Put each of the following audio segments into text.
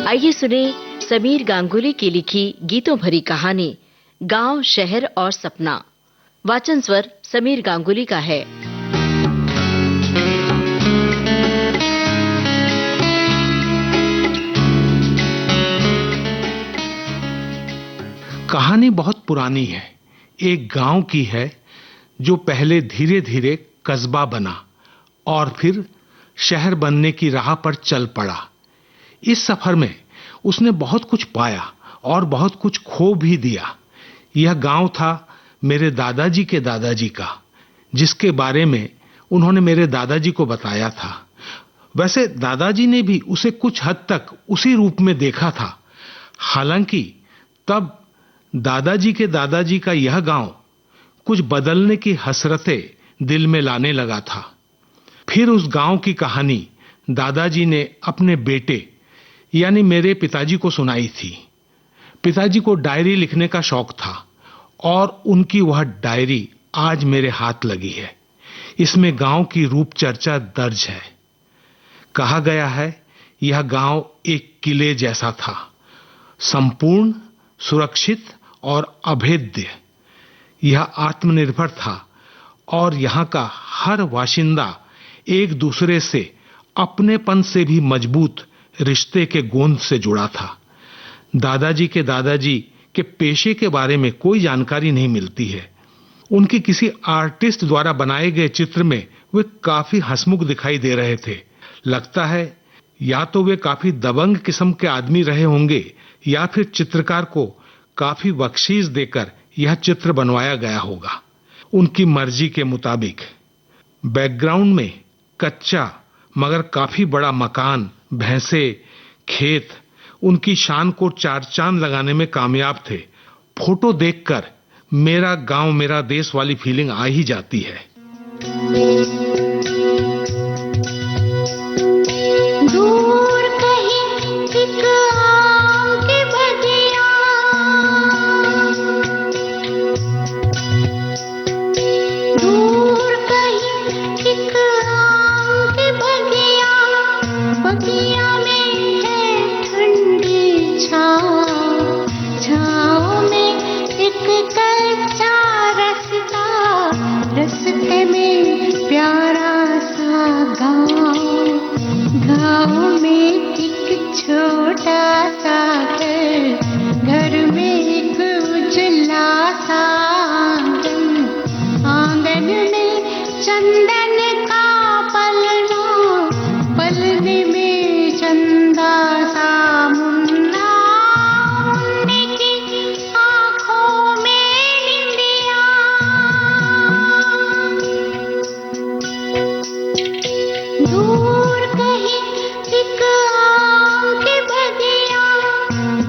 आइए सुने समीर गांगुली की लिखी गीतों भरी कहानी गांव, शहर और सपना। वाचन स्वर समीर गांगुली का है। कहानी बहुत पुरानी है। एक गांव की है जो पहले धीरे धीरे कस्बा बना और फिर शहर बनने की राह पर चल पड़ा। इस सफर में उसने बहुत कुछ पाया और बहुत कुछ खो भी दिया। यह गांव था मेरे दादाजी के दादाजी का, जिसके बारे में उन्होंने मेरे दादाजी को बताया था। वैसे दादाजी ने भी उसे कुछ हद तक उसी रूप में देखा था। हालांकि तब दादाजी के दादाजी का यह गांव कुछ बदलने की हसरतें दिल में लाने लगा था। फिर उस गांव की कहानी दादाजी ने अपने बेटे यानी मेरे पिताजी को सुनाई थी। पिताजी को डायरी लिखने का शौक था और उनकी वह डायरी आज मेरे हाथ लगी है। इसमें गांव की रूप चर्चा दर्ज है। कहा गया है यह गांव एक किले जैसा था, संपूर्ण, सुरक्षित और अभेद्य। यह आत्मनिर्भर था और यहाँ का हर बाशिंदा एक दूसरे से अपनेपन से भी मजबूत रिश्ते के गोंद से जुड़ा था। दादाजी के पेशे के बारे में कोई जानकारी नहीं मिलती है। उनकी किसी आर्टिस्ट द्वारा बनाए गए चित्र में वे काफी हंसमुख दिखाई दे रहे थे। लगता है या तो वे काफी दबंग किस्म के आदमी रहे होंगे या फिर चित्रकार को काफी बख्शीश देकर यह चित्र बनवाया गया होगा, उनकी मर्जी के मुताबिक। बैकग्राउंड में कच्चा मगर काफी बड़ा मकान, भैंसे, खेत उनकी शान को चार चांद लगाने में कामयाब थे। फोटो देखकर मेरा गांव मेरा देश वाली फीलिंग आ ही जाती है। दूर कहीं एक आम की बगिया, दूर कहीं एक आम की बगिया, बगिया में है ठंडी छाँव, छाँव में एक कच्चा रास्ता, रास्ते में प्यारा सा गाँव, गाँव में एक छोटा सा घर, घर में एक उजला सा आंगन, आंगन में चंदन का पलना, पलने में चंदा सा मुन्ना, मुन्ने की आँखों में निंदिया। दूर कहीं एक आम की बगिया,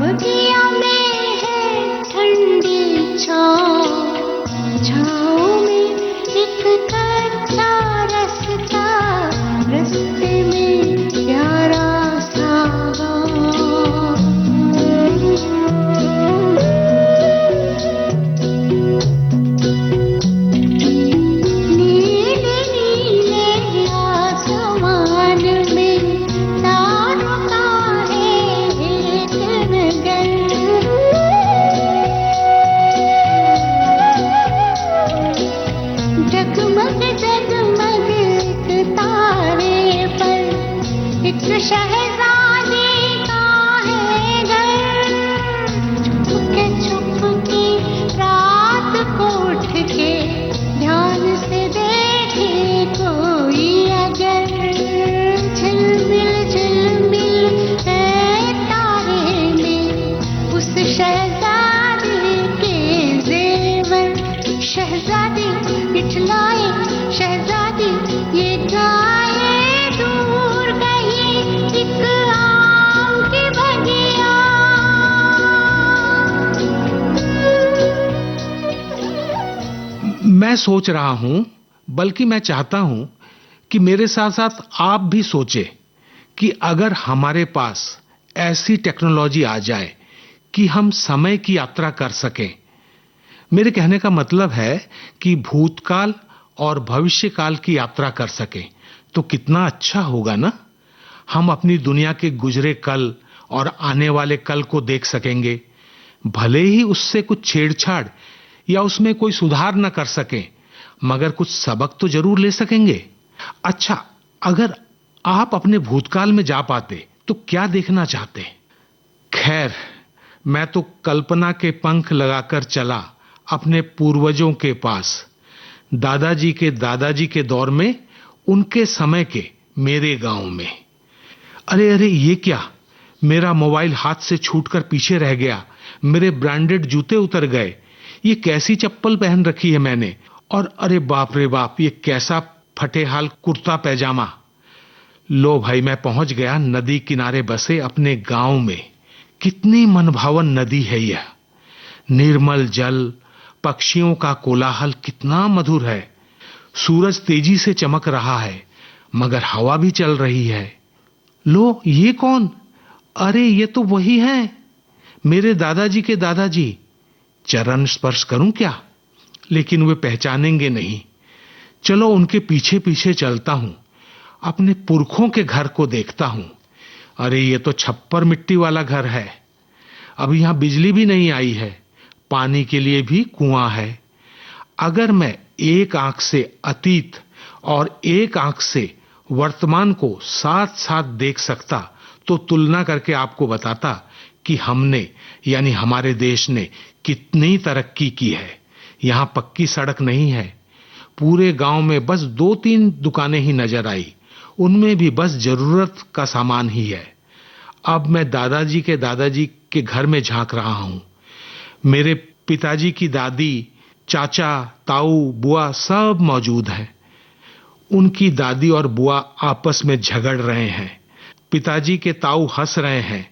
बगिया में है ठंडी छाँव, छाँव में एक कच्चा रास्ता, रास्ते में प्यारा सा गाँव। नीले नीले आसमान में तारों का है एक नगर, जगमग जगमग एक तारे पर एक शहजादी का है घर। छुपके छुपके रात को उठ के ध्यान से देखे कोई अगर, झिलमिल है तारे में उस शहजादी के जेवर। शहजादी इठलाए, शहजादी ये गाए, दूर कहीं एक आम की बगिया। मैं सोच रहा हूं, बल्कि मैं चाहता हूं कि मेरे साथ साथ आप भी सोचें कि अगर हमारे पास ऐसी टेक्नोलॉजी आ जाए कि हम समय की यात्रा कर सकें। मेरे कहने का मतलब है कि भूतकाल और भविष्यकाल की यात्रा कर सकें तो कितना अच्छा होगा ना। हम अपनी दुनिया के गुजरे कल और आने वाले कल को देख सकेंगे। भले ही उससे कुछ छेड़छाड़ या उसमें कोई सुधार न कर सकें, मगर कुछ सबक तो जरूर ले सकेंगे। अच्छा, अगर आप अपने भूतकाल में जा पाते तो क्या देखना चाहते? खैर, मैं तो कल्पना के पंख लगाकर चला अपने पूर्वजों के पास, दादाजी के दौर में, उनके समय के मेरे गांव में। अरे अरे, ये क्या, मेरा मोबाइल हाथ से छूटकर पीछे रह गया, मेरे ब्रांडेड जूते उतर गए, ये कैसी चप्पल पहन रखी है मैंने, और अरे बाप रे बाप, ये कैसा फटेहाल कुर्ता पैजामा। लो भाई, मैं पहुंच गया नदी किनारे बसे अपने गांव में। कितनी मनभावन नदी है यह, निर्मल जल, पक्षियों का कोलाहल कितना मधुर है। सूरज तेजी से चमक रहा है, मगर हवा भी चल रही है। लो, ये कौन? अरे ये तो वही है, मेरे दादाजी के दादाजी। चरण स्पर्श करूं क्या? लेकिन वे पहचानेंगे नहीं। चलो उनके पीछे पीछे चलता हूं, अपने पुरखों के घर को देखता हूं। अरे ये तो छप्पर मिट्टी वाला घर है। अब यहां बिजली भी नहीं आई है, पानी के लिए भी कुआं है। अगर मैं एक आंख से अतीत और एक आंख से वर्तमान को साथ साथ देख सकता तो तुलना करके आपको बताता कि हमने, यानी हमारे देश ने कितनी तरक्की की है। यहां पक्की सड़क नहीं है, पूरे गांव में बस 2-3 दुकानें ही नजर आई, उनमें भी बस जरूरत का सामान ही है। अब मैं दादाजी के घर में झांक रहा हूं। मेरे पिताजी की दादी, चाचा, ताऊ, बुआ सब मौजूद हैं। उनकी दादी और बुआ आपस में झगड़ रहे हैं। पिताजी के ताऊ हंस रहे हैं,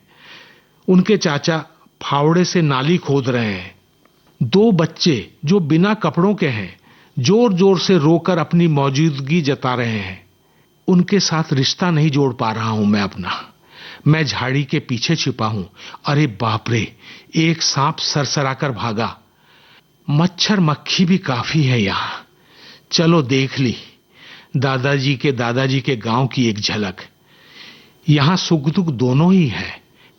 उनके चाचा फावड़े से नाली खोद रहे हैं। 2 बच्चे जो बिना कपड़ों के हैं, जोर जोर से रोकर अपनी मौजूदगी जता रहे हैं। उनके साथ रिश्ता नहीं जोड़ पा रहा हूं मैं अपना। मैं झाड़ी के पीछे छिपा हूं। अरे बाप रे, एक सांप सरसराकर भागा। मच्छर मक्खी भी काफी है यहां। चलो देख ली दादाजी के गांव की एक झलक। यहां सुख दुख दोनों ही है,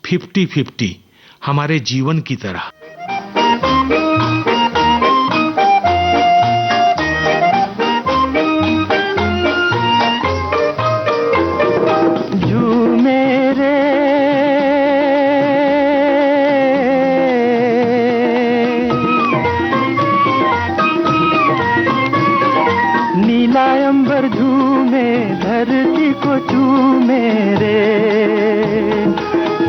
50-50, हमारे जीवन की तरह। अंबर झूमे, धरती को चूमे रे,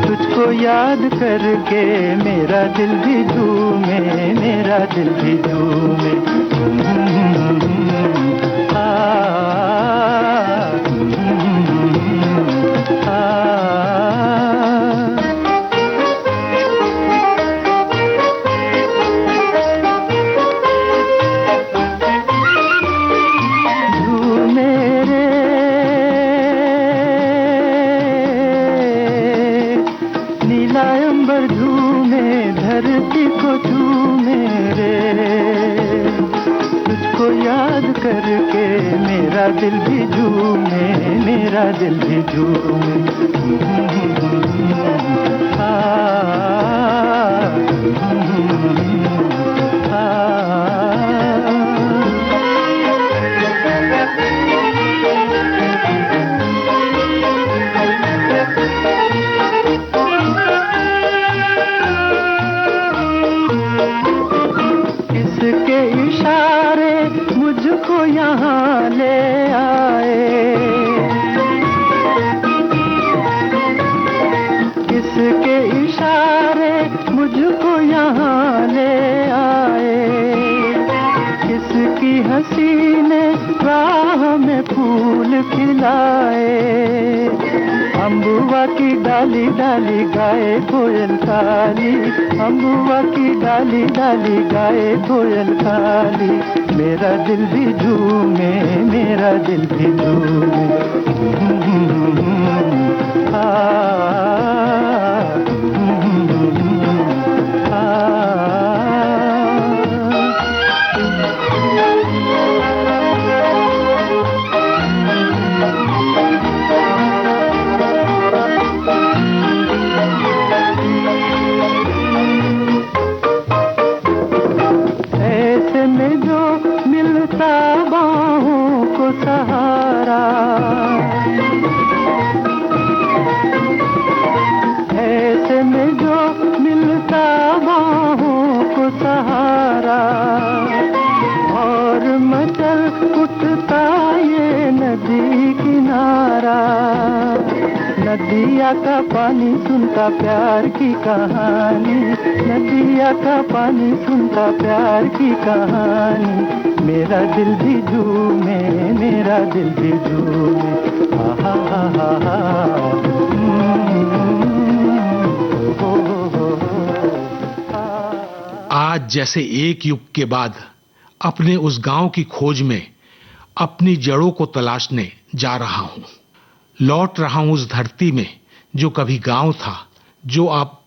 तुझको याद करके मेरा दिल भी झूमे, मेरा दिल भी झूमे। धरती को झूमे रे, तुझको याद करके मेरा दिल भी झूमे, मेरा दिल भी झूमे। मुझको यहाँ ले आए, किसके इशारे मुझको यहाँ ले आए, किसकी हंसी ने राह में फूल खिलाए। अम्बुआ की डाली डाली गाए कोयल काली, अम्बुआ की डाली डाली गाए कोयल काली। मेरा दिल भी झूमे, मेरा दिल भी झूमे। सहारा। ऐसे में जो मिलता बाहों को सहारा, और मचल उठता ये नदी किनारा। नदिया का पानी सुनता प्यार की कहानी, नदिया का पानी सुनता प्यार की कहानी। मेरा दिल भी झूमे, मेरा दिल भी झूमे। हा हा हा हा आज जैसे एक युग के बाद अपने उस गांव की खोज में अपनी जड़ों को तलाशने जा रहा हूं। लौट रहा हूं उस धरती में जो कभी गांव था, जो अब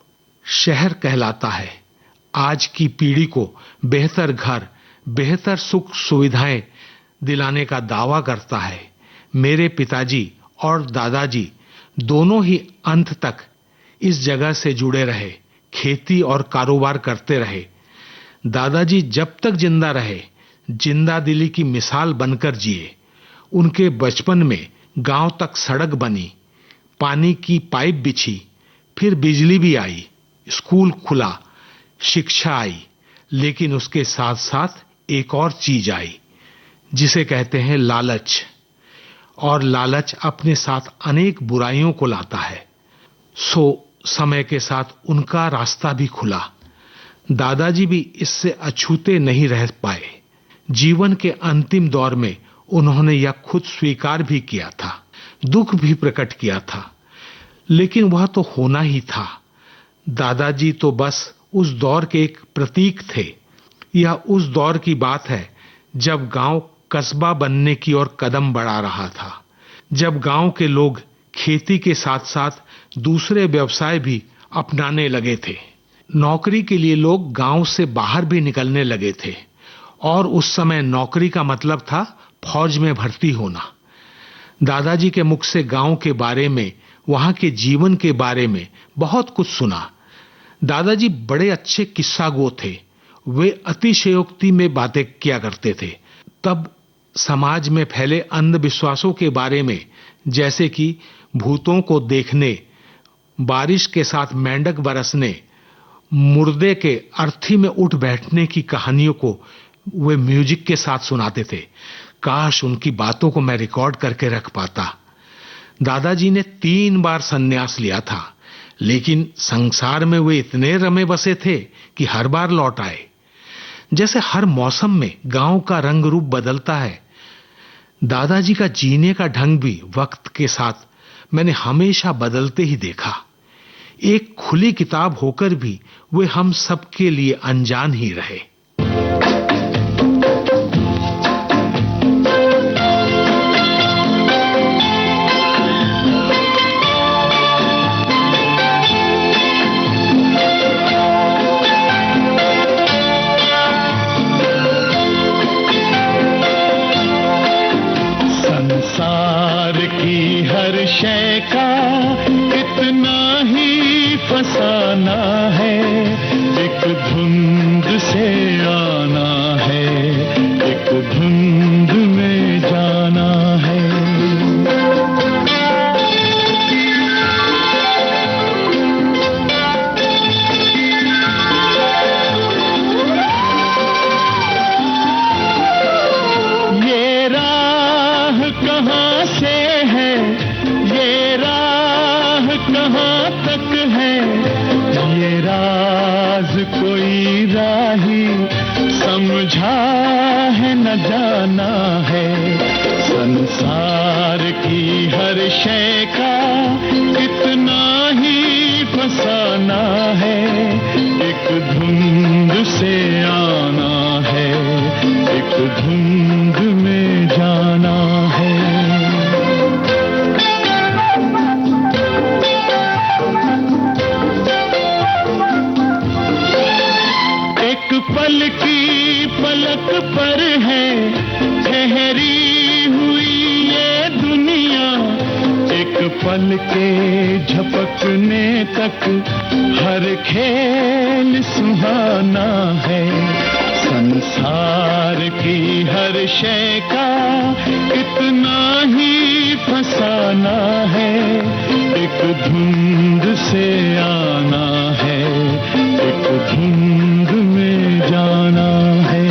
शहर कहलाता है। आज की पीढ़ी को बेहतर घर, बेहतर सुख सुविधाएं दिलाने का दावा करता है। मेरे पिताजी और दादाजी दोनों ही अंत तक इस जगह से जुड़े रहे, खेती और कारोबार करते रहे। दादाजी जब तक जिंदा रहे, जिंदा दिली की मिसाल बनकर जिए। उनके बचपन में गांव तक सड़क बनी, पानी की पाइप बिछी, फिर बिजली भी आई, स्कूल खुला, शिक्षा आई। लेकिन उसके साथ साथ एक और चीज आई, जिसे कहते हैं लालच। और लालच अपने साथ अनेक बुराइयों को लाता है। सो समय के साथ उनका रास्ता भी खुला। दादाजी भी इससे अछूते नहीं रह पाए। जीवन के अंतिम दौर में उन्होंने यह खुद स्वीकार भी किया था, दुख भी प्रकट किया था, लेकिन वह तो होना ही था। दादाजी तो बस उस दौर के एक प्रतीक थे। यह उस दौर की बात है जब गांव कस्बा बनने की ओर कदम बढ़ा रहा था, जब गांव के लोग खेती के साथ साथ दूसरे व्यवसाय भी अपनाने लगे थे। नौकरी के लिए लोग गांव से बाहर भी निकलने लगे थे, और उस समय नौकरी का मतलब था फौज में भर्ती होना। दादाजी के मुख से गांव के बारे में, वहां के जीवन के बारे में बहुत कुछ सुना। दादाजी बड़े अच्छे किस्सागो थे। वे अतिशयोक्ति में बातें किया करते थे। तब समाज में फैले अंधविश्वासों के बारे में, जैसे कि भूतों को देखने, बारिश के साथ मेंढक बरसने, मुर्दे के अर्थी में उठ बैठने की कहानियों को वे म्यूजिक के साथ सुनाते थे। काश उनकी बातों को मैं रिकॉर्ड करके रख पाता। दादाजी ने 3 बार संन्यास लिया था, लेकिन संसार में वे इतने रमे बसे थे कि हर बार लौट आए। जैसे हर मौसम में गांव का रंग रूप बदलता है, दादाजी का जीने का ढंग भी वक्त के साथ मैंने हमेशा बदलते ही देखा। एक खुली किताब होकर भी वे हम सबके लिए अनजान ही रहे। संसार की हर शय का इतना ही फसाना है, एक धुंध से आना है, एक धुंध में जाना है। ये राह कहाँ से है, ये राह कहाँ तक है, ये राज कोई राही समझा है न जाना है। संसार की हर शय का इतना ही फसाना है, एक धुंध से आना है, एक धुंध में जाना है। पल की पलक पर है ठहरी हुई ये दुनिया, एक पल के झपकने तक हर खेल सुहाना है। संसार की हर शय का इतना ही फसाना है, एक धुंध से आना है, एक धुंध में जाना है।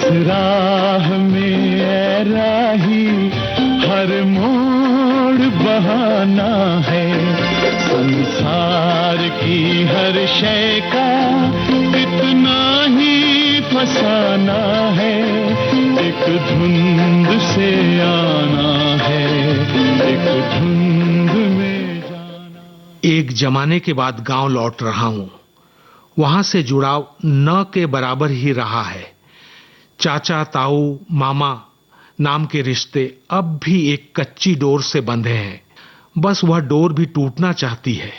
राह में ऐ राही हर मोड़ बहाना है, संसार की हर शय का इतना ही फसाना है, एक धुंध से आना है, एक धुंध में जाना। एक जमाने के बाद गांव लौट रहा हूं। वहां से जुड़ाव न के बराबर ही रहा है। चाचा, ताऊ, मामा नाम के रिश्ते अब भी एक कच्ची डोर से बंधे हैं। बस वह डोर भी टूटना चाहती है।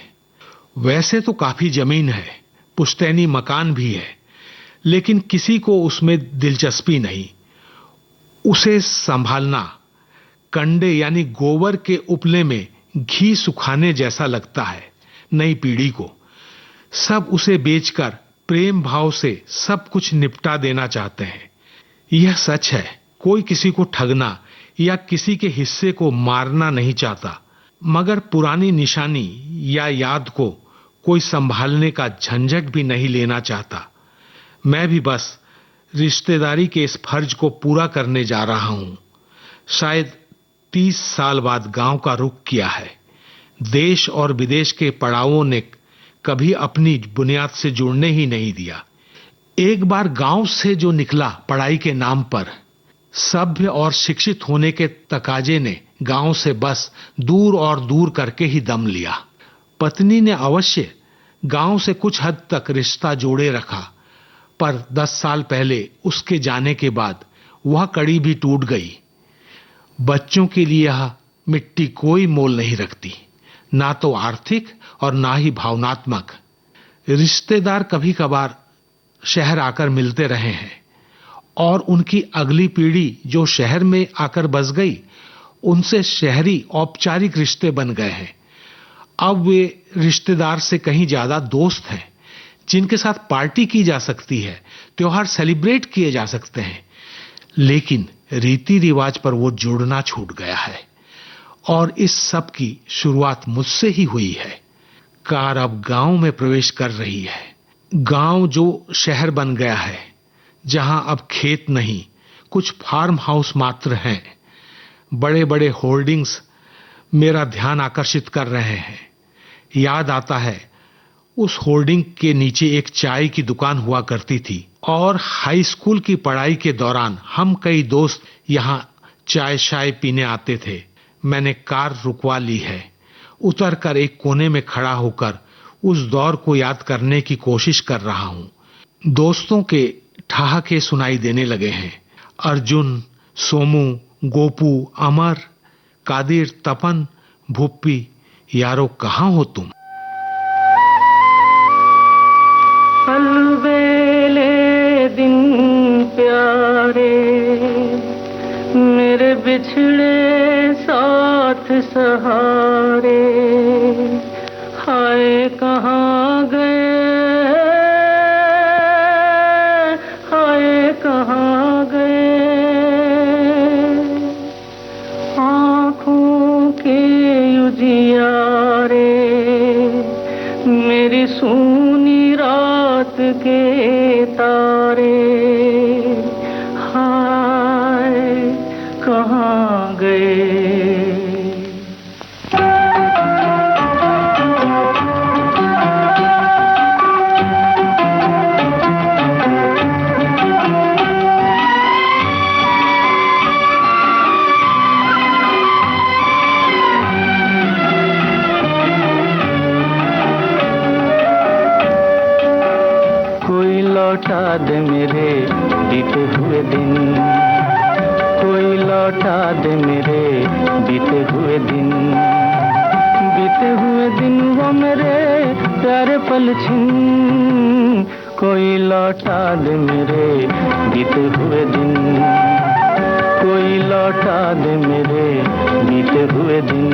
वैसे तो काफी जमीन है, पुश्तैनी मकान भी है, लेकिन किसी को उसमें दिलचस्पी नहीं। उसे संभालना कंडे यानी गोबर के उपले में घी सुखाने जैसा लगता है नई पीढ़ी को। सब उसे बेचकर प्रेम भाव से सब कुछ निपटा देना चाहते हैं। यह सच है, कोई किसी को ठगना या किसी के हिस्से को मारना नहीं चाहता, मगर पुरानी निशानी या याद को कोई संभालने का झंझट भी नहीं लेना चाहता। मैं भी बस रिश्तेदारी के इस फर्ज को पूरा करने जा रहा हूं। शायद 30 साल बाद गांव का रुख किया है। देश और विदेश के पड़ावों ने कभी अपनी बुनियाद से जुड़ने ही नहीं दिया। एक बार गांव से जो निकला पढ़ाई के नाम पर, सभ्य और शिक्षित होने के तकाजे ने गांव से बस दूर और दूर करके ही दम लिया। पत्नी ने अवश्य गांव से कुछ हद तक रिश्ता जोड़े रखा, पर 10 साल पहले उसके जाने के बाद वह कड़ी भी टूट गई। बच्चों के लिए यह मिट्टी कोई मोल नहीं रखती, ना तो आर्थिक और ना ही भावनात्मक। रिश्तेदार कभी कभार शहर आकर मिलते रहे हैं, और उनकी अगली पीढ़ी जो शहर में आकर बस गई, उनसे शहरी औपचारिक रिश्ते बन गए हैं। अब वे रिश्तेदार से कहीं ज्यादा दोस्त हैं, जिनके साथ पार्टी की जा सकती है, त्योहार सेलिब्रेट किए जा सकते हैं, लेकिन रीति रिवाज पर वो जुड़ना छूट गया है। और इस सब की शुरुआत मुझसे ही हुई है। कार अब गांव में प्रवेश कर रही है। गांव जो शहर बन गया है, जहां अब खेत नहीं, कुछ फार्म हाउस मात्र हैं। बड़े बड़े होर्डिंग्स मेरा ध्यान आकर्षित कर रहे हैं। याद आता है, उस होर्डिंग के नीचे एक चाय की दुकान हुआ करती थी, और हाई स्कूल की पढ़ाई के दौरान हम कई दोस्त यहां चाय शाय पीने आते थे। मैंने कार रुकवा ली है। उतरकर एक कोने में खड़ा होकर उस दौर को याद करने की कोशिश कर रहा हूं। दोस्तों के ठहाके सुनाई देने लगे हैं। अर्जुन, सोमू, गोपू, अमर, कादिर, तपन, भुप्पी, यारो कहां हो तुम? अलबेले दिन प्यारे, मेरे बिछड़े साथ सहारे, हाय कहाँ गए, हाय कहाँ गए। आँखों के उजियारे, मेरी सूनी रात के तारे, हाय कहाँ गए। लौटा दे मेरे बीते हुए दिन, कोई लौटा दे मेरे बीते हुए दिन। बीते हुए दिन वो मेरे प्यारे पल छिन, कोई लौटा दे मेरे बीते हुए दिन, कोई लौटा दे मेरे बीते हुए दिन।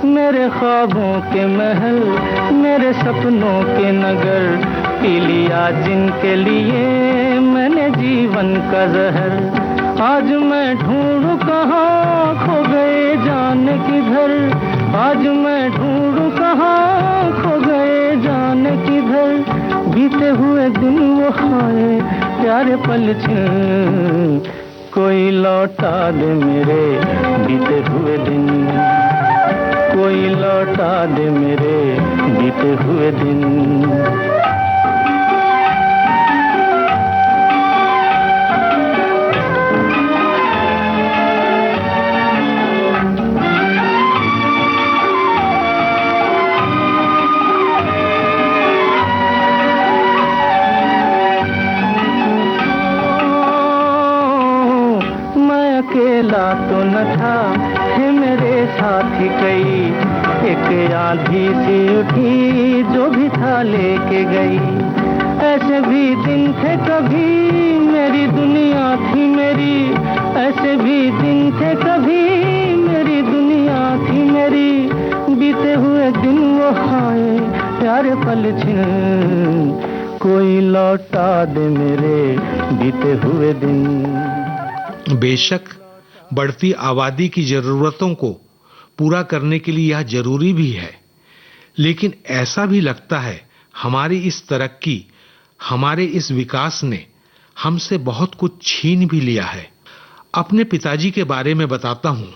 मेरे ख्वाबों के महल, मेरे सपनों के नगर, पी लिया जिनके लिए मैंने जीवन का जहर। आज मैं ढूंढूं कहाँ, खो गए जाने किधर, आज मैं ढूंढूं कहाँ, खो गए जाने किधर। बीते हुए दिन वो हाय प्यारे पल छिन, कोई लौटा दे मेरे बीते हुए दिन, कोई लौटा दे मेरे बीते हुए दिन। अकेला तो न था, थे मेरे साथी कई, एक आंधी सी उठी जो भी था लेके गई। ऐसे भी दिन थे कभी मेरी दुनिया थी मेरी, ऐसे भी दिन थे कभी मेरी दुनिया थी मेरी। बीते हुए दिन वो हाय प्यारे पल छिन, कोई लौटा दे मेरे बीते हुए दिन। बेशक बढ़ती आबादी की जरूरतों को पूरा करने के लिए यह जरूरी भी है, लेकिन ऐसा भी लगता है हमारी इस तरक्की, हमारे इस विकास ने हमसे बहुत कुछ छीन भी लिया है। अपने पिताजी के बारे में बताता हूं।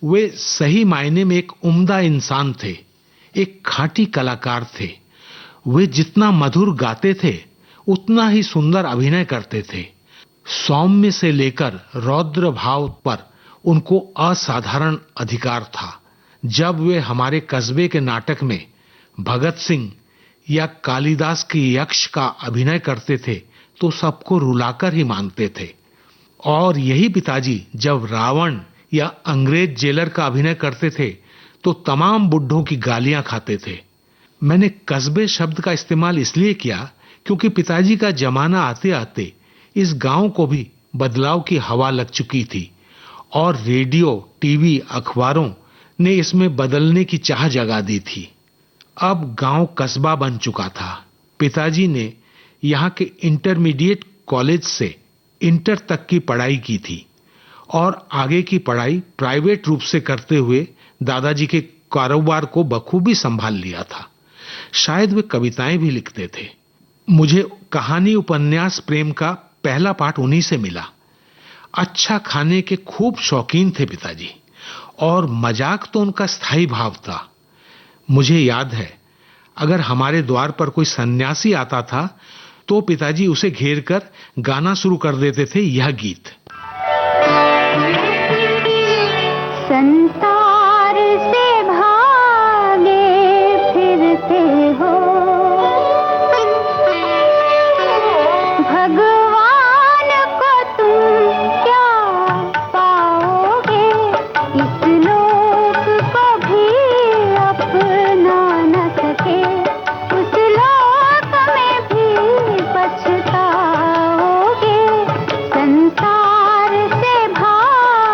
वे सही मायने में एक उम्दा इंसान थे, एक खाँटी कलाकार थे। वे जितना मधुर गाते थे उतना ही सुंदर अभिनय करते थे। सौम्य से लेकर रौद्र भाव पर उनको असाधारण अधिकार था। जब वे हमारे कस्बे के नाटक में भगत सिंह या कालिदास के यक्ष का अभिनय करते थे तो सबको रुलाकर ही मानते थे। और यही पिताजी जब रावण या अंग्रेज जेलर का अभिनय करते थे तो तमाम बुड्ढों की गालियां खाते थे। मैंने कस्बे शब्द का इस्तेमाल इसलिए किया क्योंकि पिताजी का जमाना आते आते इस गांव को भी बदलाव की हवा लग चुकी थी और रेडियो, टीवी, अखबारों ने इसमें बदलने की चाह जगा दी थी। अब गांव कस्बा बन चुका था। पिताजी ने यहाँ के इंटरमीडिएट कॉलेज से इंटर तक की पढ़ाई की थी और आगे की पढ़ाई प्राइवेट रूप से करते हुए दादाजी के कारोबार को बखूबी संभाल लिया था। शायद वे कविताएं भी लिखते थे। मुझे कहानी उपन्यास प्रेम का पहला पाठ उन्हीं से मिला। अच्छा खाने के खूब शौकीन थे पिताजी और मजाक तो उनका स्थायी भाव था। मुझे याद है अगर हमारे द्वार पर कोई सन्यासी आता था तो पिताजी उसे घेर कर गाना शुरू कर देते थे यह गीत। संसार से भागे फिरते हो, भगवान को तुम क्या पाओगे, इस लोक को भी अपना न सके, उस लोक में भी पछताओगे। संसार से भागे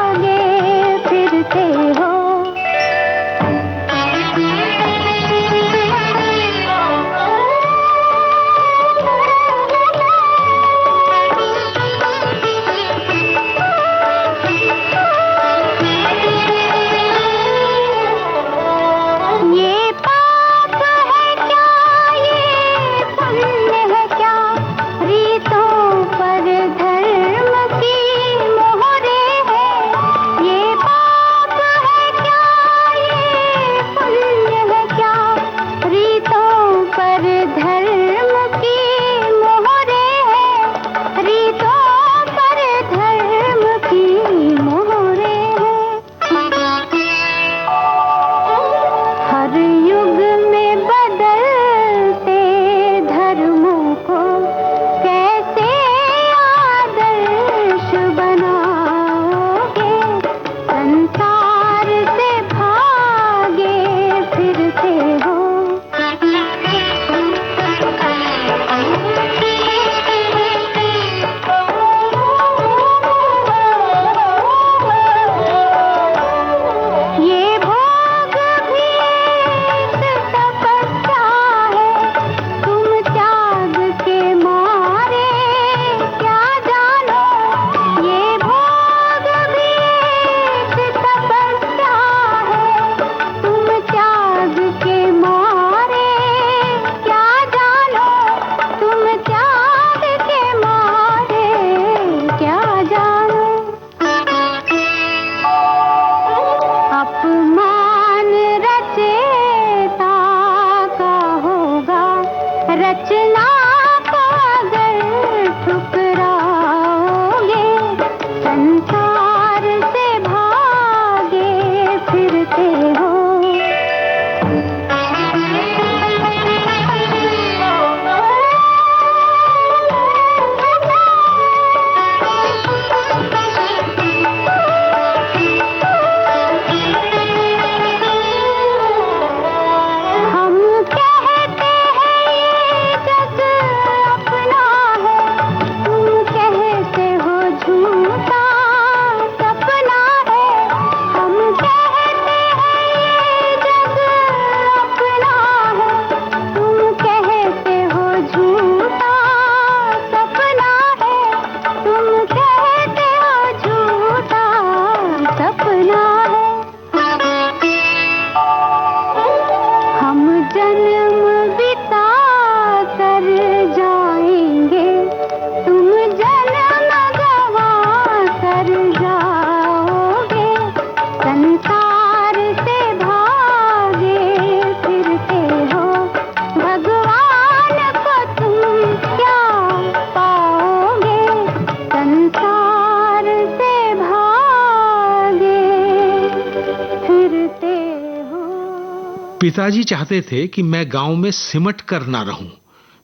पिताजी चाहते थे कि मैं गांव में सिमट कर ना रहूं,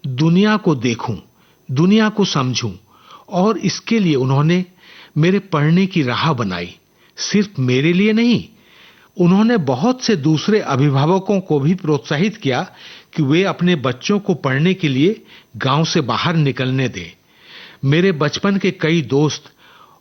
दुनिया को देखूं, दुनिया को समझूं, और इसके लिए उन्होंने मेरे पढ़ने की राह बनाई। सिर्फ मेरे लिए नहीं, उन्होंने बहुत से दूसरे अभिभावकों को भी प्रोत्साहित किया कि वे अपने बच्चों को पढ़ने के लिए गांव से बाहर निकलने दें। मेरे बचपन के कई दोस्त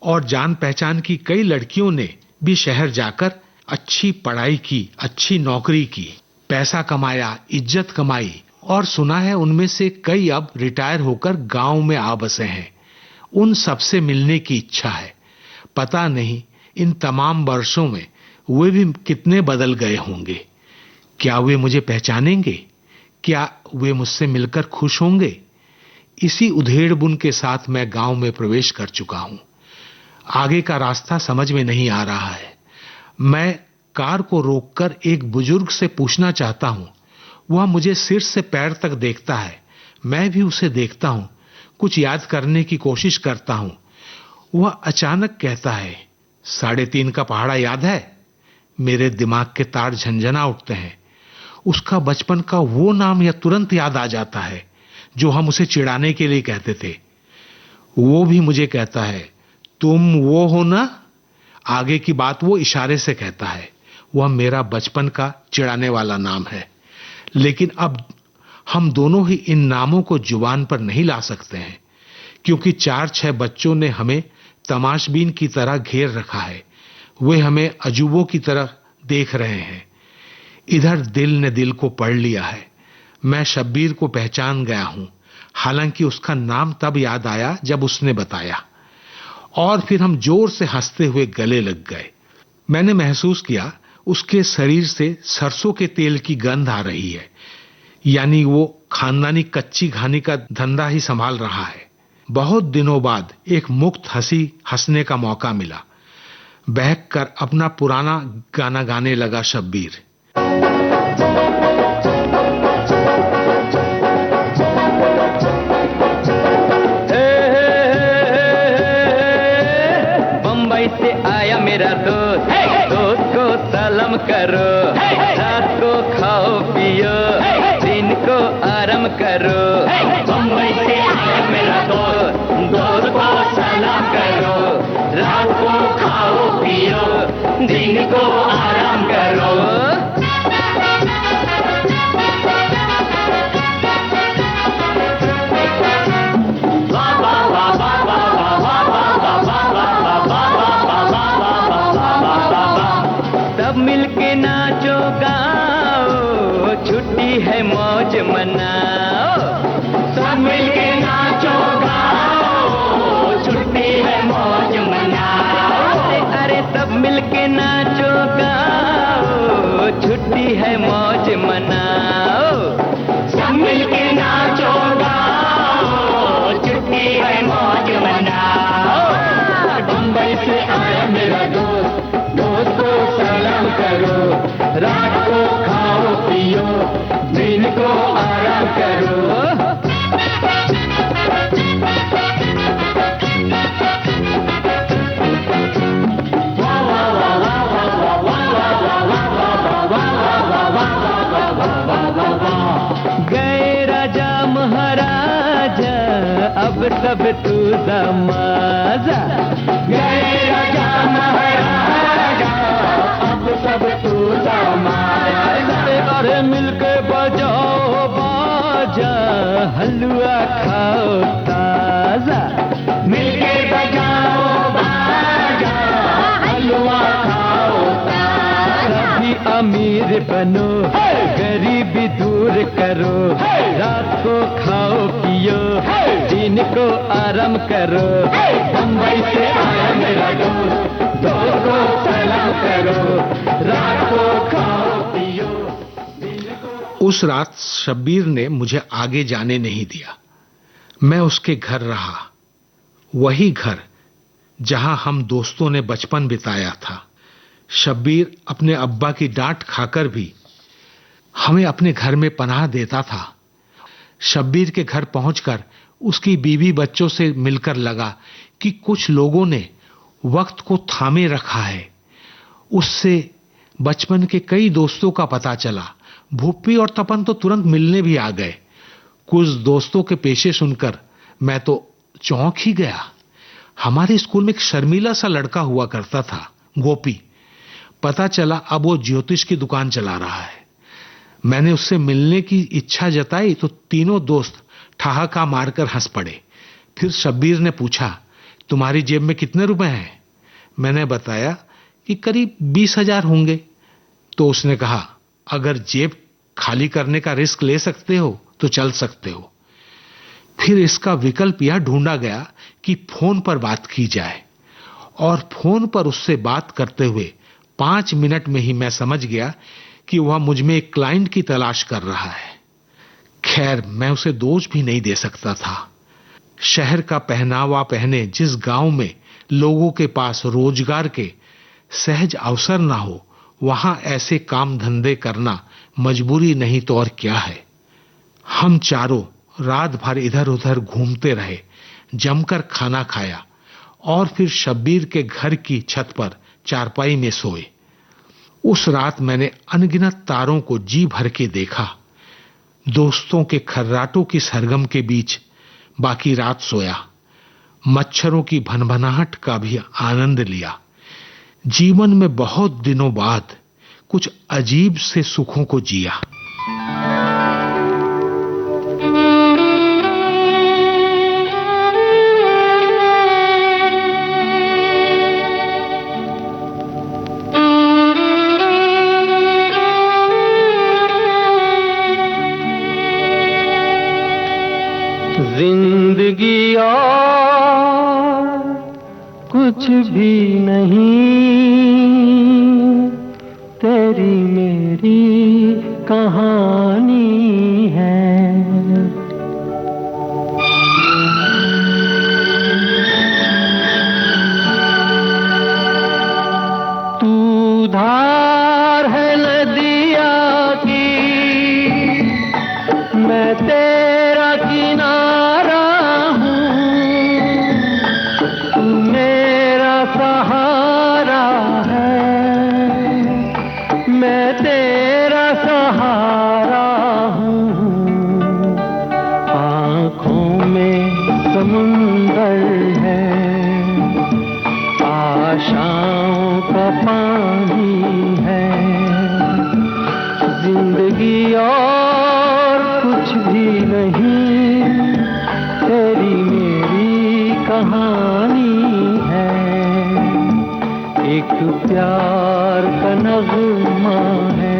और जान पहचान की कई लड़कियों ने भी शहर जाकर अच्छी पढ़ाई की, अच्छी नौकरी की, पैसा कमाया, इज्जत कमाई, और सुना है उनमें से कई अब रिटायर होकर गांव में आ बसे हैं। उन सबसे मिलने की इच्छा है। पता नहीं इन तमाम वर्षों में वे भी कितने बदल गए होंगे। क्या वे मुझे पहचानेंगे? क्या वे मुझसे मिलकर खुश होंगे? इसी उधेड़-बुन के साथ मैं गांव में प्रवेश कर चुका हूं। आगे का रास्ता समझ में नहीं आ रहा है। मैं कार को रोककर एक बुजुर्ग से पूछना चाहता हूं। वह मुझे सिर से पैर तक देखता है, मैं भी उसे देखता हूं। कुछ याद करने की कोशिश करता हूं। वह अचानक कहता है, 3.5 का पहाड़ा याद है? मेरे दिमाग के तार झंझना उठते हैं। उसका बचपन का वो नाम या तुरंत याद आ जाता है जो हम उसे चिढ़ाने के लिए कहते थे। वो भी मुझे कहता है, तुम वो हो ना? आगे की बात वो इशारे से कहता है। वह मेरा बचपन का चिढ़ाने वाला नाम है। लेकिन अब हम दोनों ही इन नामों को जुबान पर नहीं ला सकते हैं, क्योंकि 4-6 बच्चों ने हमें तमाशबीन की तरह घेर रखा है। वे हमें अजूबों की तरह देख रहे हैं। इधर दिल ने दिल को पढ़ लिया है। मैं शब्बीर को पहचान गया हूं, हालांकि उसका नाम तब याद आया जब उसने बताया, और फिर हम जोर से हंसते हुए गले लग गए। मैंने महसूस किया उसके शरीर से सरसों के तेल की गंध आ रही है, यानी वो खानदानी कच्ची घानी का धंधा ही संभाल रहा है। बहुत दिनों बाद एक मुक्त हंसी हंसने का मौका मिला। बहक कर अपना पुराना गाना गाने लगा शब्बीर। बम्बई से आया मेरा दोस्त, दोस्त को सलाम करो, रात को खाओ पियो, दिन को आराम करो। बम्बई से आया मेरा दोस्त, दोस्त को सलाम करो, रात को खाओ पियो, दिन को आराम करो। मिलके नाचो गाओ, छुट्टी है मौज मनाओ। सब मिलके नाचो गाओ, छुट्टी है मौज मनाओ। अरे सब मिलके नाचो गाओ, छुट्टी है मौज मनाओ। सब मिलके नाचो गाओ, छुट्टी है मौज मनाओ। बम्बई से आया मेरा दोस्त, दोस्त को सलाम करो, रात को खाओ पियो, दिन को आराम करो। गए राजा महाराजा, अब सब तू समाजा। गए राजा महाराजा, अब सब तू समाजा। अरे मिलके बजाओ बाजा, हलवा खाओ ताजा। मिलके बजाओ बाजा, हलवा खाओ ताजा। कभी अमीर बनो, गरीबी दूर करो, रात को खाओ पियो, दिन को आराम करो। बम्बई से आया मेरा दोस्त, दोस्त को सलाम करो, रात को खाओ पियो, दिन को। उस रात शब्बीर ने मुझे आगे जाने नहीं दिया। मैं उसके घर रहा, वही घर जहां हम दोस्तों ने बचपन बिताया था। शब्बीर अपने अब्बा की डांट खाकर भी हमें अपने घर में पनाह देता था। शब्बीर के घर पहुंचकर उसकी बीवी बच्चों से मिलकर लगा कि कुछ लोगों ने वक्त को थामे रखा है। उससे बचपन के कई दोस्तों का पता चला। भूपी और तपन तो तुरंत मिलने भी आ गए। कुछ दोस्तों के पेशे सुनकर मैं तो चौंक ही गया। हमारे स्कूल में एक शर्मीला सा लड़का हुआ करता था, गोपी। पता चला अब वो ज्योतिष की दुकान चला रहा है। मैंने उससे मिलने की इच्छा जताई तो तीनों दोस्त ठहाका मारकर हंस पड़े। फिर शब्बीर ने पूछा, तुम्हारी जेब में कितने रुपए हैं? मैंने बताया कि करीब 20,000 होंगे। तो उसने कहा, अगर जेब खाली करने का रिस्क ले सकते हो तो चल सकते हो। फिर इसका विकल्प यह ढूंढा गया कि फोन पर बात की जाए, और फोन पर उससे बात करते हुए 5 मिनट में ही मैं समझ गया कि वह मुझ में एक क्लाइंट की तलाश कर रहा है। खैर, मैं उसे दोष भी नहीं दे सकता था। शहर का पहनावा पहने जिस गांव में लोगों के पास रोजगार के सहज अवसर ना हो, वहां ऐसे काम धंधे करना मजबूरी नहीं तो और क्या है। हम चारों रात भर इधर उधर घूमते रहे, जमकर खाना खाया और फिर शब्बीर के घर की छत पर चारपाई में सोए। उस रात मैंने अनगिनत तारों को जी भर के देखा। दोस्तों के खर्राटों की सरगम के बीच बाकी रात सोया। मच्छरों की भनभनाहट का भी आनंद लिया। जीवन में बहुत दिनों बाद कुछ अजीब से सुखों को जिया। जिंदगी और कुछ भी नहीं, तेरी मेरी कहानी है। तू धार है नदिया की, मैं तेरा किनारा हूँ। तू मेरा सहारा है, मैं तेरा सहारा हूँ। आँखों में समुंदर है, आशाओं का पानी है। जिंदगी और कुछ भी नहीं, तेरी मेरी कहानी है। एक प्यार का नगमा है।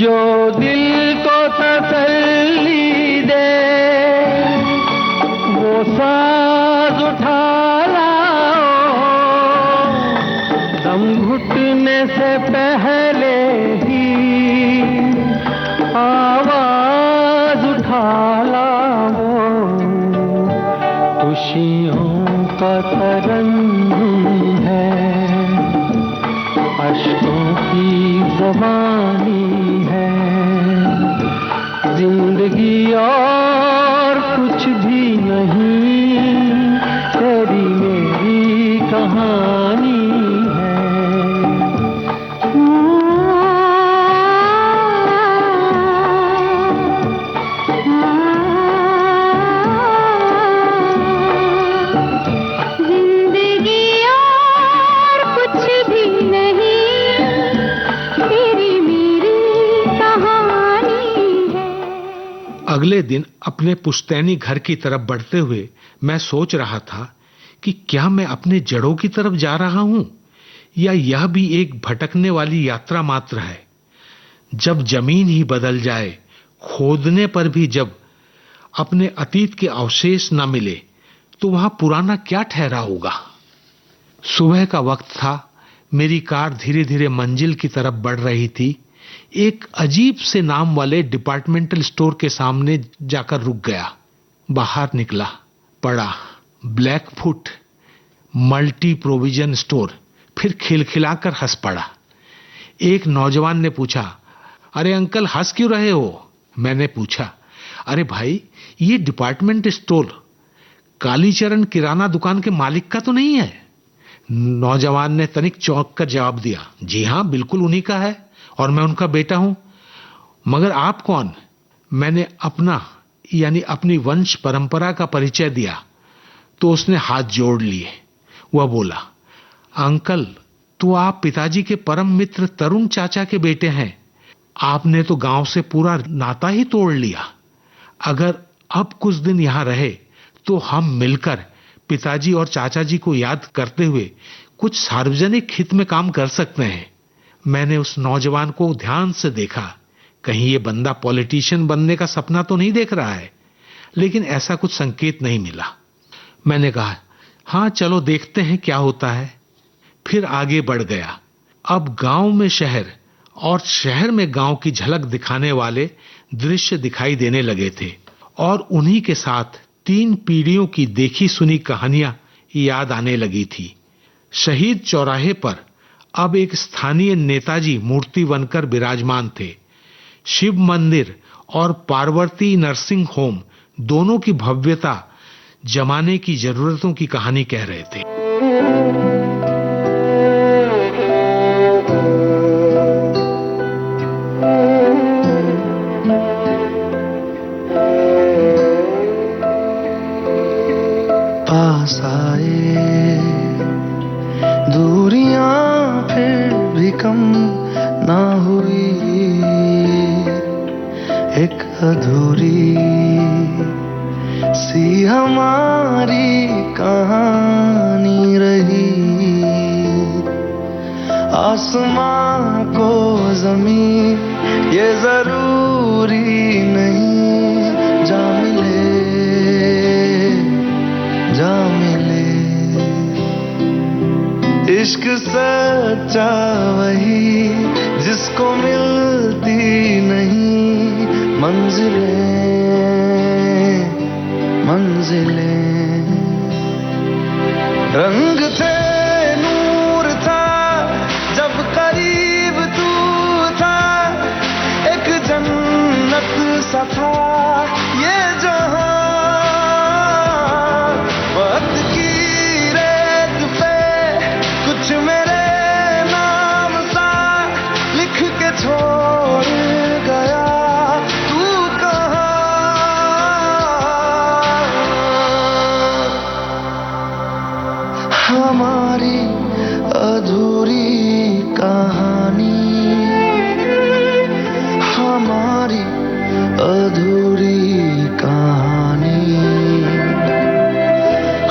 जो दिल को तसल्ली दे, वो साज उठा लाओ। दम घुटने से पहले ही आवाज उठा लाओ। खुशियों का तरन्नुम है, अश्कों की ज़बानी है। जिंदगी और कुछ भी नहीं, तेरी मेरी कहानी है। जिंदगी और कुछ भी नहीं, तेरी मेरी कहानी है। अगले दिन अपने पुश्तैनी घर की तरफ बढ़ते हुए मैं सोच रहा था कि क्या मैं अपने जड़ों की तरफ जा रहा हूं, या यह भी एक भटकने वाली यात्रा मात्र है। जब जमीन ही बदल जाए, खोदने पर भी जब अपने अतीत के अवशेष न मिले, तो वहां पुराना क्या ठहरा होगा। सुबह का वक्त था। मेरी कार धीरे धीरे मंजिल की तरफ बढ़ रही थी। एक अजीब से नाम वाले डिपार्टमेंटल स्टोर के सामने जाकर रुक गया। बाहर निकला, पढ़ा ब्लैकफुट मल्टी प्रोविजन स्टोर। फिर खिलखिलाकर हंस पड़ा। एक नौजवान ने पूछा, अरे अंकल, हंस क्यों रहे हो? मैंने पूछा, अरे भाई, ये डिपार्टमेंट स्टोर कालीचरण किराना दुकान के मालिक का तो नहीं है? नौजवान ने तनिक चौंक कर जवाब दिया, जी हां, बिल्कुल उन्हीं का है और मैं उनका बेटा हूं। मगर आप कौन? मैंने अपना यानी अपनी वंश परंपरा का परिचय दिया तो उसने हाथ जोड़ लिए। वह बोला, अंकल, तो आप पिताजी के परम मित्र तरुण चाचा के बेटे हैं। आपने तो गांव से पूरा नाता ही तोड़ लिया। अगर अब कुछ दिन यहां रहे तो हम मिलकर पिताजी और चाचा जी को याद करते हुए कुछ सार्वजनिक हित में काम कर सकते हैं। मैंने उस नौजवान को ध्यान से देखा। कहीं ये बंदा पॉलिटिशियन बनने का सपना तो नहीं देख रहा है, लेकिन ऐसा कुछ संकेत नहीं मिला। मैंने कहा, हां, चलो देखते हैं क्या होता है। फिर आगे बढ़ गया। अब गांव में शहर और शहर में गांव की झलक दिखाने वाले दृश्य दिखाई देने लगे थे और उन्हीं के साथ 3 पीढ़ियों की देखी सुनी कहानियां याद आने लगी थी। शहीद चौराहे पर अब एक स्थानीय नेताजी मूर्ति बनकर विराजमान थे। शिव मंदिर और पार्वती नर्सिंग होम दोनों की भव्यता जमाने की जरूरतों की कहानी कह रहे थे। पास आए दूरियां फिर भी कम ना हुई, एक अधूरी सी हमारी कहानी रही। आसमां को ज़मीन ये जरूरी नहीं, जा मिले इश्क सच्चा वही जिसको मिलती नहीं मंजिलें। रंग थे, नूर था, जब करीब तू था, एक जन्नत सा था ये जहां। वक्त की रेत पे कुछ मेरे नाम सा लिख के छोड़ गया, तू कहाँ? हमारी अधूरी कहानी, हमारी अधूरी कहानी,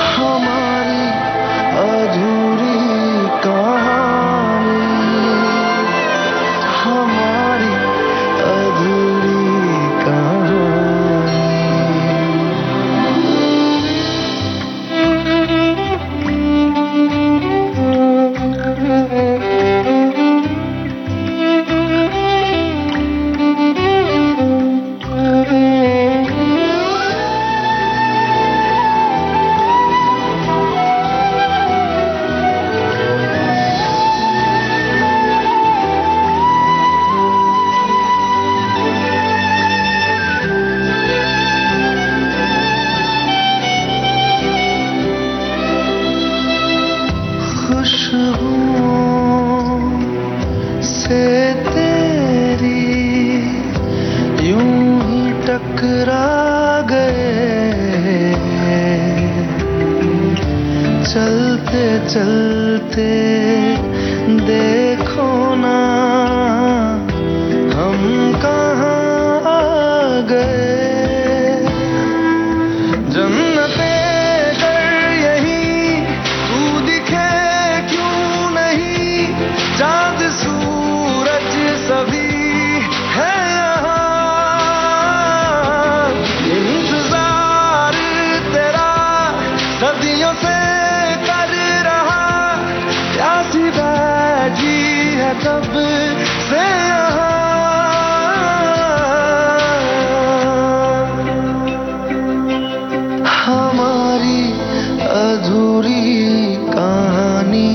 हमारी अधूरी कहानी, हमारी अधूरी से तेरी यूं ही टकरा गए, चलते चलते देखो ना हम कहाँ आ गए। जन्नते कर यही तू दिखे क्यों नहीं, चाँद सूरज सभी है यहाँ। इंतजार तेरा सदियों से कर रहा, प्यासी बैठी है कब से यहाँ। हमारी अधूरी कहानी,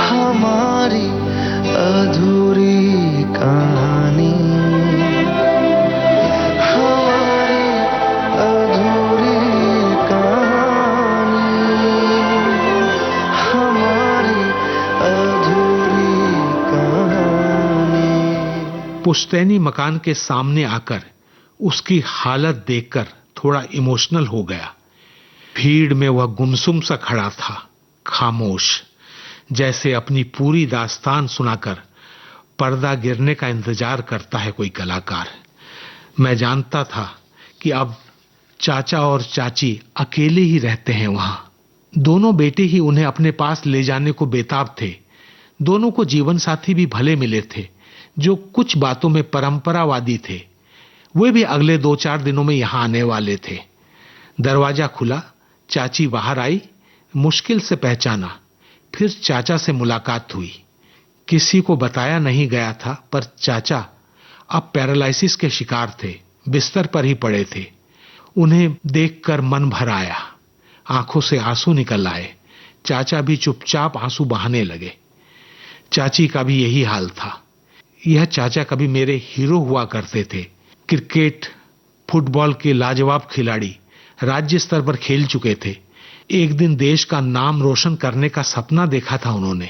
हमारी अधूरी कहानी, पुश्तैनी मकान के सामने आकर उसकी हालत देखकर थोड़ा इमोशनल हो गया। भीड़ में वह गुमसुम सा खड़ा था, खामोश, जैसे अपनी पूरी दास्तान सुनाकर पर्दा गिरने का इंतजार करता है कोई कलाकार। मैं जानता था कि अब चाचा और चाची अकेले ही रहते हैं वहां। दोनों बेटे ही उन्हें अपने पास ले जाने को बेताब थे। दोनों को जीवन साथी भी भले मिले थे जो कुछ बातों में परंपरावादी थे। वे भी अगले 2-4 दिनों में यहां आने वाले थे। दरवाजा खुला, चाची बाहर आई, मुश्किल से पहचाना। फिर चाचा से मुलाकात हुई। किसी को बताया नहीं गया था, पर चाचा अब पैरालिसिस के शिकार थे, बिस्तर पर ही पड़े थे। उन्हें देखकर मन भर आया, आंखों से आंसू निकल आए। चाचा भी चुपचाप आंसू बहाने लगे। चाची का भी यही हाल था। यह चाचा कभी मेरे हीरो हुआ करते थे। क्रिकेट, फुटबॉल के लाजवाब खिलाड़ी, राज्य स्तर पर खेल चुके थे। एक दिन देश का नाम रोशन करने का सपना देखा था उन्होंने,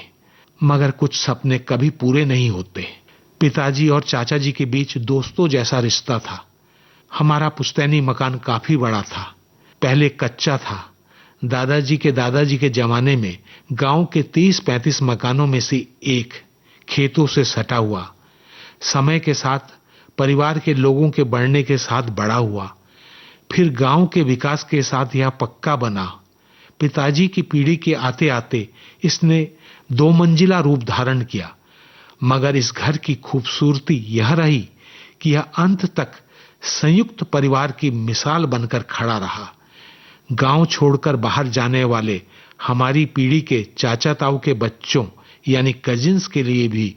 मगर कुछ सपने कभी पूरे नहीं होते। पिताजी और चाचा जी के बीच दोस्तों जैसा रिश्ता था। हमारा पुश्तैनी मकान काफी बड़ा था। पहले कच्चा था। दादाजी के जमाने में गांव के 30-35 मकानों में से एक खेतों से सटा हुआ। समय के साथ परिवार के लोगों के बढ़ने के साथ बड़ा हुआ। फिर गांव के विकास के साथ यह पक्का बना। पिताजी की पीढ़ी के आते आते इसने 2 मंजिला रूप धारण किया। मगर इस घर की खूबसूरती यह रही कि यह अंत तक संयुक्त परिवार की मिसाल बनकर खड़ा रहा। गांव छोड़कर बाहर जाने वाले हमारी पीढ़ी के चाचा ताऊ के बच्चों यानी कजिन्स के लिए भी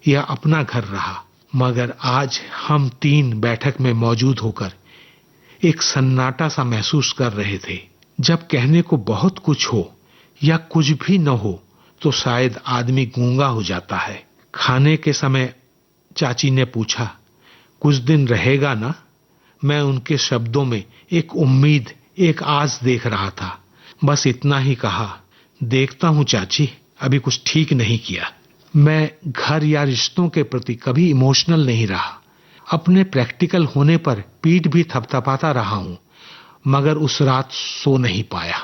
यह अपना घर रहा। मगर आज हम 3 बैठक में मौजूद होकर एक सन्नाटा सा महसूस कर रहे थे। जब कहने को बहुत कुछ हो या कुछ भी न हो तो शायद आदमी गूंगा हो जाता है। खाने के समय चाची ने पूछा, कुछ दिन रहेगा ना? मैं उनके शब्दों में एक उम्मीद, एक आस देख रहा था। बस इतना ही कहा, देखता हूं चाची, अभी कुछ ठीक नहीं किया। मैं घर या रिश्तों के प्रति कभी इमोशनल नहीं रहा। अपने प्रैक्टिकल होने पर पीठ भी थपथपाता रहा हूं, मगर उस रात सो नहीं पाया।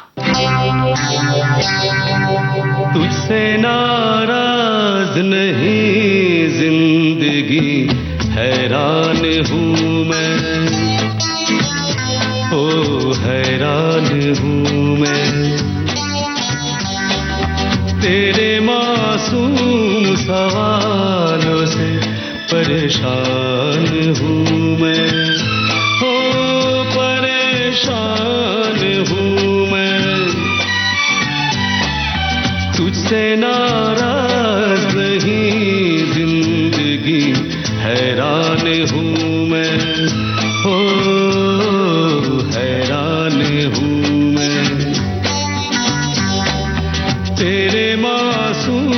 तुझसे नाराज नहीं जिंदगी, हैरान हूँ मैं, ओ हैरान हूँ मैं। तेरे मासूम सवालों से परेशान हूँ मैं, ओ परेशान हूँ मैं। तुझसे नाराज नहीं जिंदगी, हैरान हूँ मैं, ओ हैरान हूँ मैं। तेरे मासूम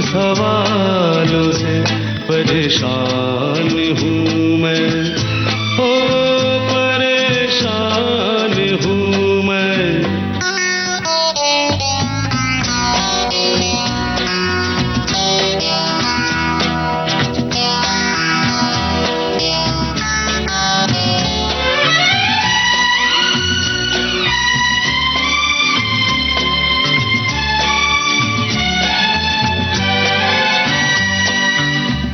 सवालों से परेशान हूँ मैं, ओ परेशान हूँ मैं।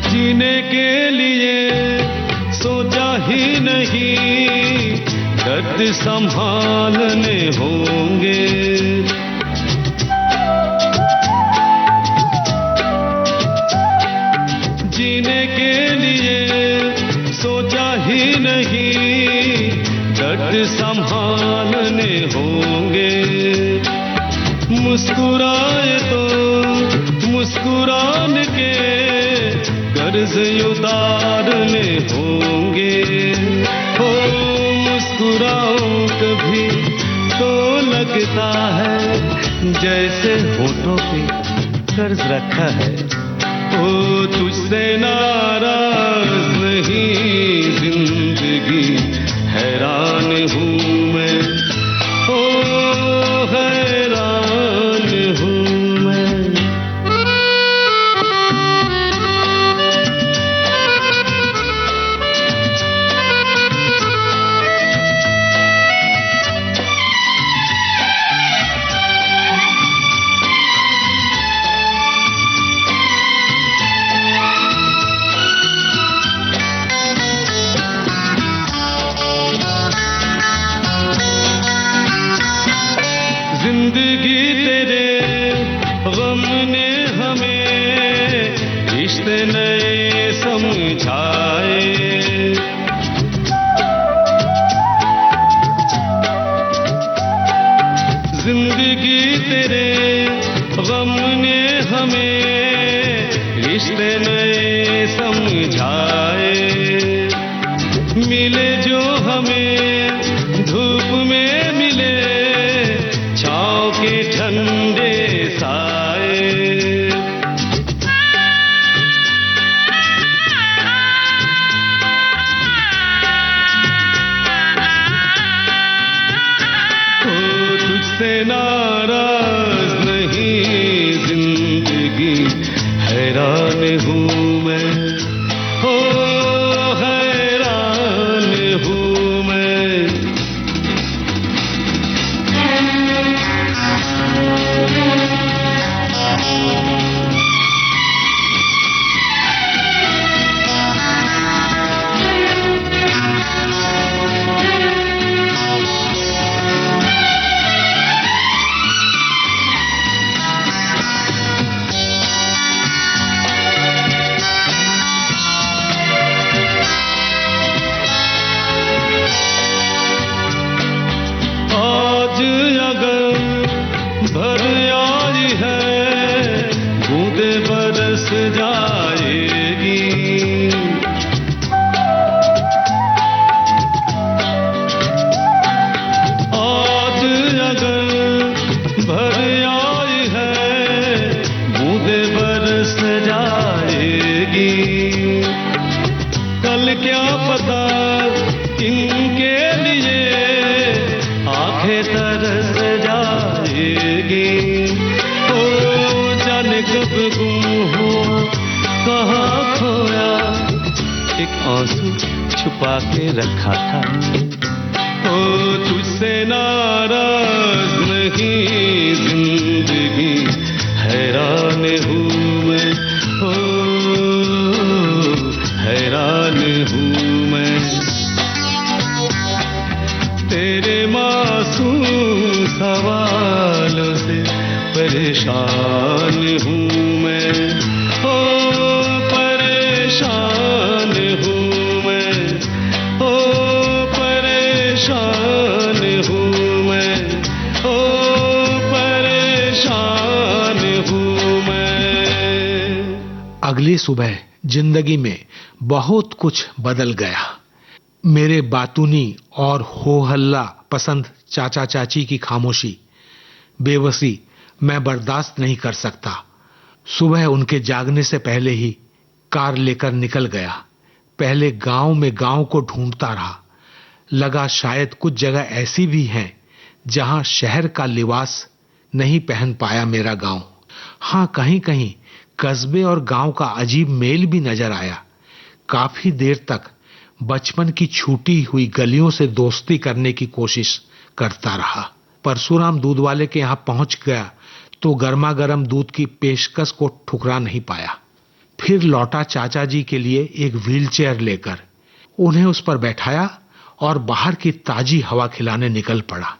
जीने के लिए सोचा ही नहीं, दर्द संभालने होंगे। जीने के लिए सोचा ही नहीं, दर्द संभालने होंगे। मुस्कुराए तो मुस्कुराने के कर्ज उतारने होंगे। हो मुस्कुराओ कभी तो लगता है जैसे होठों पे कर्ज रखा है। ओ तुझसे नाराज नहीं जिंदगी, हैरान हूँ मैं, ओ हैरान हूँ मैं। रिश्ते नए समझाए। जिंदगी तेरे गम ने हमें रिश्ते नए समझाए। मिले जो हमें धूप में मिले छाँव के ठंडे साए। तुझसे नाराज नहीं जिंदगी, हैरान हूँ मैं, हो हैरान हूँ मैं। आज अगर भर आई है बूंदे बरस जाएगी। आज अगर भर आई है बूंदे बरस जाएगी। कल क्या पता इनके लिए आंखें तरस जाएगी। ओ जाने कब गुम हुआ कहाँ खोया, एक आंसू छुपा के रखा था। ओ तुझसे नाराज नहीं जिंदगी, हैरान हूँ मैं, ओ हैरान हूँ मैं। तेरे मासूम सवालों से परेशान हूँ मैं, ओ परेशान हूँ मैं, ओ परेशान हूँ मैं, ओ परेशान हूँ मैं। अगली सुबह जिंदगी में बहुत कुछ बदल गया। मेरे बातूनी और हो हल्ला पसंद चाचा चाची की खामोशी, बेबसी मैं बर्दाश्त नहीं कर सकता। सुबह उनके जागने से पहले ही कार लेकर निकल गया। पहले गांव में गांव को ढूंढता रहा। लगा शायद कुछ जगह ऐसी भी हैं जहां शहर का लिबास नहीं पहन पाया मेरा गांव। हां, कहीं कहीं कस्बे और गांव का अजीब मेल भी नजर आया। काफी देर तक बचपन की छूटी हुई गलियों से दोस्ती करने की कोशिश करता रहा। परशुराम दूध वाले के यहां पहुंच गया तो गर्मा गर्म दूध की पेशकश को ठुकरा नहीं पाया। फिर लौटा चाचा जी के लिए एक व्हीलचेयर लेकर। उन्हें उस पर बैठाया और बाहर की ताजी हवा खिलाने निकल पड़ा।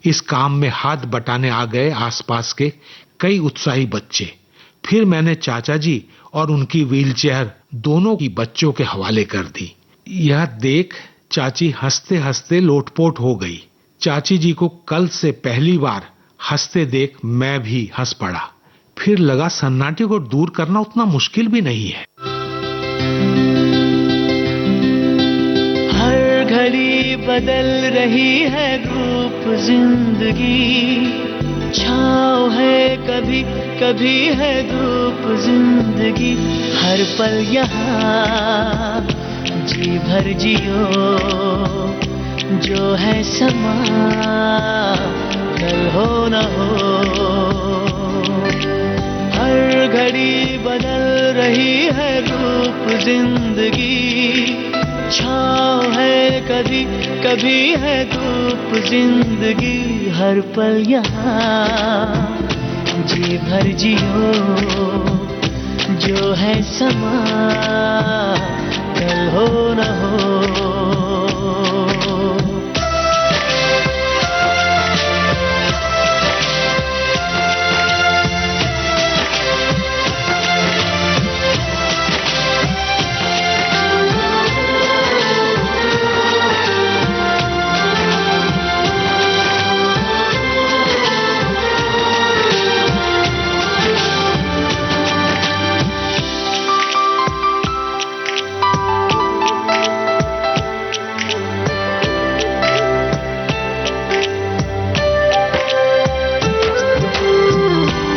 इस काम में हाथ बटाने आ गए आसपास के कई उत्साही बच्चे। फिर मैंने चाचा जी और उनकी व्हीलचेयर दोनों की बच्चों के हवाले कर दी। यह देख चाची हंसते हंसते लोटपोट हो गई। चाची जी को कल से पहली बार हंसते देख मैं भी हंस पड़ा। फिर लगा सन्नाटे को दूर करना उतना मुश्किल भी नहीं है। हर घड़ी बदल रही है रूप जिंदगी, छाँव है कभी कभी है धूप जिंदगी। हर पल यहाँ जी भर जियो, जो है समा कल हो न हो। हर घड़ी बदल रही है रूप जिंदगी, छाँव है कभी कभी है धूप जिंदगी। हर पल यहाँ जी भर जियो, जो है समा कल हो न हो।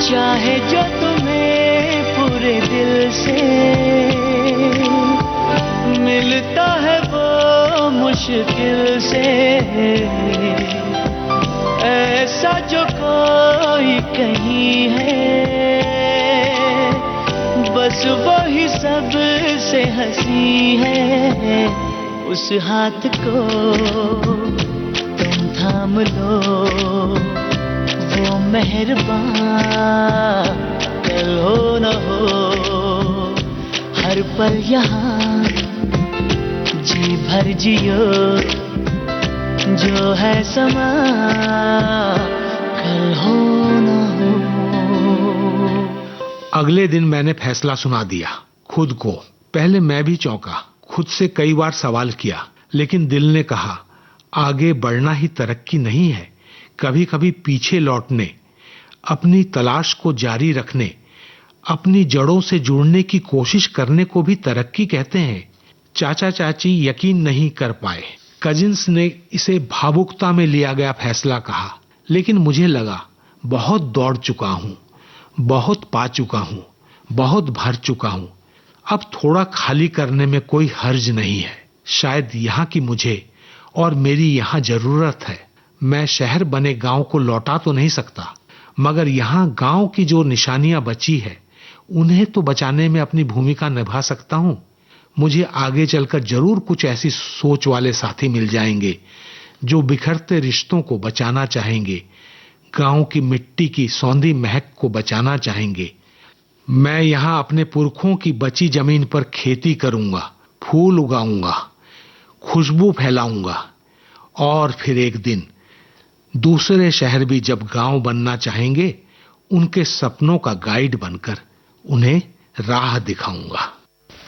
चाहे जो तुम्हें पूरे दिल से मिलता है वो मुश्किल से, ऐसा जो कोई कहीं है बस वही सबसे हंसी है। उस हाथ को तुम थाम लो, वो मेहरबान कल हो न हो, हर पल यहाँ जी भर जियो, जो है समा कल हो न हो। अगले दिन मैंने फैसला सुना दिया खुद को। पहले मैं भी चौंका, खुद से कई बार सवाल किया, लेकिन दिल ने कहा आगे बढ़ना ही तरक्की नहीं है। कभी कभी पीछे लौटने, अपनी तलाश को जारी रखने, अपनी जड़ों से जुड़ने की कोशिश करने को भी तरक्की कहते हैं। चाचा चाची यकीन नहीं कर पाए। कजिन्स ने इसे भावुकता में लिया गया फैसला कहा, लेकिन मुझे लगा बहुत दौड़ चुका हूं, बहुत पा चुका हूं, बहुत भर चुका हूं। अब थोड़ा खाली करने में कोई हर्ज नहीं है। शायद यहाँ की मुझे और मेरी यहाँ जरूरत है। मैं शहर बने गांव को लौटा तो नहीं सकता, मगर यहाँ गांव की जो निशानियां बची है उन्हें तो बचाने में अपनी भूमिका निभा सकता हूं। मुझे आगे चलकर जरूर कुछ ऐसी सोच वाले साथी मिल जाएंगे जो बिखरते रिश्तों को बचाना चाहेंगे, गांव की मिट्टी की सौंधी महक को बचाना चाहेंगे। मैं यहाँ अपने पुरखों की बची जमीन पर खेती करूंगा, फूल उगाऊंगा, खुशबू फैलाऊंगा, और फिर एक दिन दूसरे शहर भी जब गांव बनना चाहेंगे, उनके सपनों का गाइड बनकर उन्हें राह दिखाऊंगा।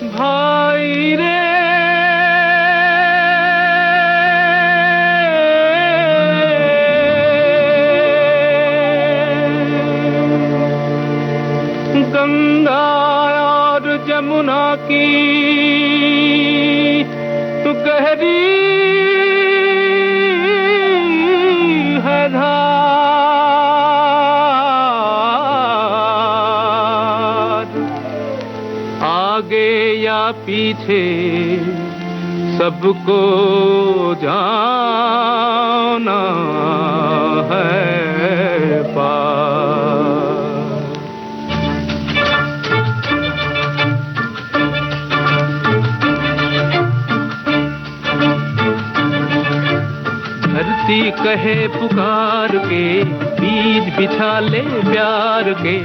भाई रे गंगा और जमुना की तू गहरी है धार, आगे या पीछे सबको जाना है पार। धरती कहे पुकार के, बीज बिछा ले प्यार के,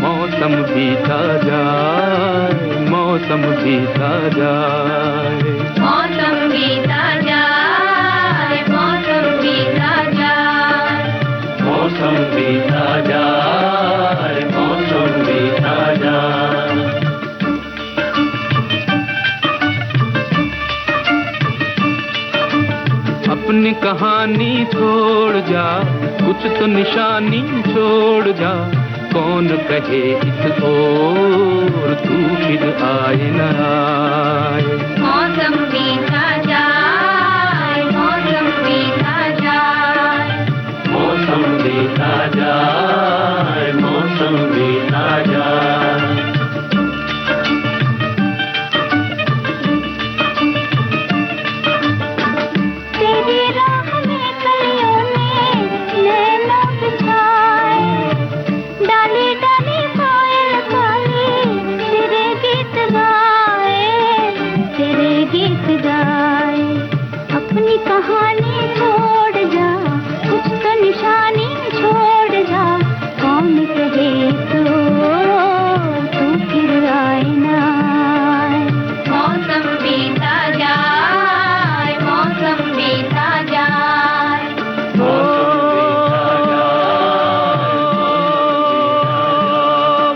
मौसम बीता जाए, मौसम बीता जाए, मौसम बीता जाए, मौसम बीता जाए, मौसम बीता जाए, मौसम बीता जाए। अपनी कहानी छोड़ जा, कुछ तो निशानी छोड़ जा, कौन कहे इस ओर तू फिर आए न आए। मौसम बीता जाए, मौसम बीता जाए, मौसम बीता जाए, मौसम बीता जाए। तेरी राह में कलियों ने नैना बिछाए, डाली डाली कोयल काली तेरे गीत गाए, तेरे गीत गाए। अपनी कहानी छोड़ जा, कुछ तो निशानी छोड़ जा, कौन कहे तो तू फिर आए ना आए। मौसम बीता जाए, मौसम बीता जाए,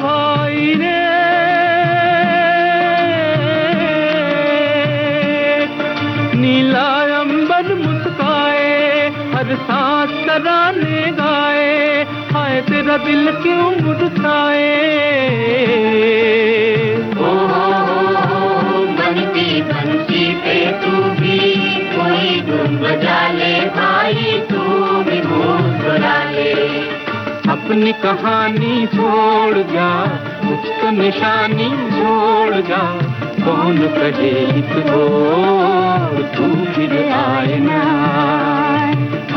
भाई रे नीला अंबर मुस्काए, हर सांस तराने गाए, हाय तेरा दिल क्यों मुरझाए। बनती बंसी पे तू भी कोई धुन बजा ले भाई, तू भी मुस्कुरा ले। अब अपनी कहानी छोड़ जा, कुछ तो निशानी छोड़ जा, कौन कहे एक और तू फिर आए ना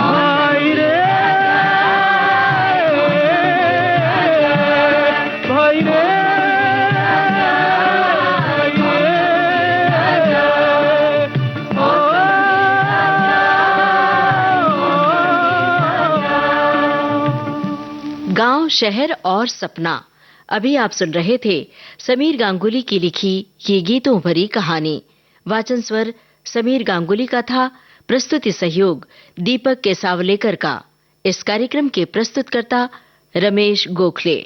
आए रे भाई रे गांव, शहर और सपना। अभी आप सुन रहे थे समीर गांगुली की लिखी ये गीतों भरी कहानी। वाचन स्वर समीर गांगुली का था। प्रस्तुति सहयोग दीपक केसावलेकर का। इस कार्यक्रम के प्रस्तुतकर्ता रमेश गोखले।